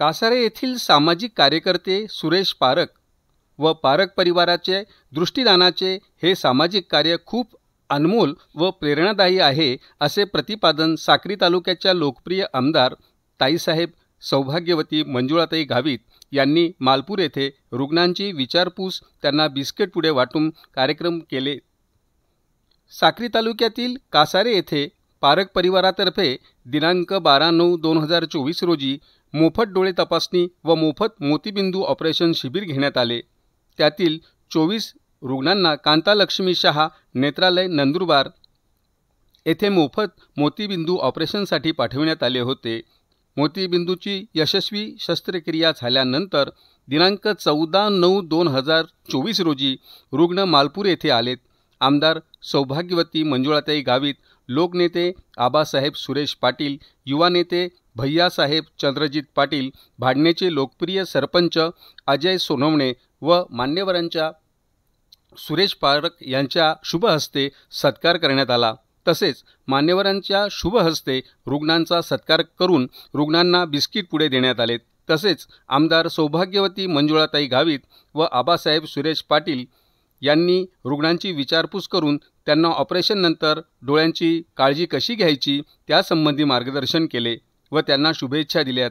कासारे येथील सामाजिक कार्यकर्ते सुरेश पारख व पारख परिवाराचे दृष्टीदानाचे हे सामाजिक कार्य खूप अनमोल व प्रेरणादायी आहे, असे प्रतिपादन साक्री तालुक्याच्या लोकप्रिय आमदार ताईसाहेब सौभाग्यवती मंजुळाताई गावित यांनी मालपूर येथे रुग्णांची विचारपूस, त्यांना बिस्किट पुडे वाटून कार्यक्रम केले। साक्री तालुक्यातील कासारे येथे पारख परिवारातर्फे दिनांक 12/9/2024 रोजी मोफत डोळे तपासणी व मोफत मोतीबिंदू ऑपरेशन शिबिर घेण्यात आले। त्यातील 24 रुग्णांना कांतालक्ष्मी शहा नेत्रालय नंदुरबार येथे मोफत मोतीबिंदू ऑपरेशनसाठी पाठविण्यात आले होते। मोतीबिंदूची यशस्वी शस्त्रक्रिया झाल्यानंतर दिनांक 14/9/2024 रोजी रुग्ण मालपूर येथे आलेत। आमदार सौभाग्यवती मंजुळाताई गावित, लोकनेते आबासाहेब सुरेश पाटील, युवा नेते भैयासाहेब चंद्रजित पाटील, भाडणेचे लोकप्रिय सरपंच अजय सोनवणे व मान्यवरांच्या सुरेश पारख यांच्या शुभ हस्ते सत्कार करण्यात आला। तसेच मान्यवरांच्या शुभ हस्ते रुग्णांचा सत्कार करून रुग्णांना बिस्किट पुडे देण्यात आले। तसेच आमदार सौभाग्यवती मंजुळाताई गावित व आबासाहेब सुरेश पाटील यांनी रुग्णांची विचारपूस करून त्यांना ऑपरेशननंतर डोळ्यांची काळजी कशी घ्यायची त्यासंबंधी मार्गदर्शन केले व त्यांना शुभेच्छा दिल्यात।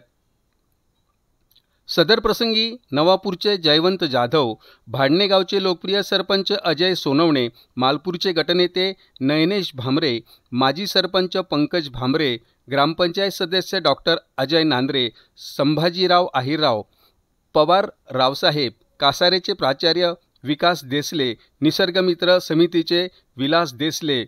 सदर प्रसंगी नवापूरचे जयवंत जाधव, भाडणे गावचे लोकप्रिय सरपंच अजय सोनवणे, मालपूरचे गटनेते नयनेश भामरे, माजी सरपंच पंकज भामरे, ग्रामपंचायत सदस्य डॉक्टर अजय नांद्रे, संभाजीराव आहिरराव, पवार रावसाहेब, कासारेचे प्राचार्य विकास देसले, निसर्गमित्र समितीचे विलास देसले,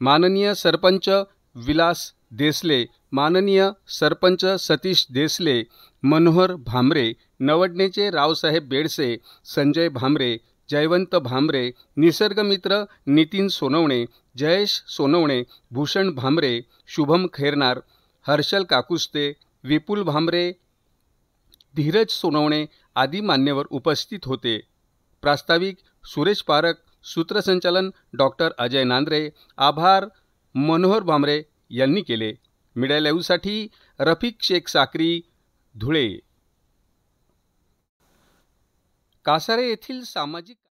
माननीय सरपंच विलास देसले, माननीय सरपंच सतीश देसले, मनोहर भामरे, नवडणेचे रावसाहेब बेडसे, संजय भामरे, जयवंत भामरे, निसर्गमित्र नितीन सोनवणे, जयेश सोनवणे, भूषण भामरे, शुभम खैरनार, हर्षल काकुस्ते, विपुल भामरे, धीरज सोनवणे आदी मान्यवर उपस्थित होते। प्रास्ताविक सुरेश पारख, सूत्रसंचालन डॉक्टर अजय नांद्रे, आभार मनोहर भामरे यांनी केले। मीडिया लाईव्हसाठी रफिक शेख साक्री, धुळे। कासारे येथील सामाजिक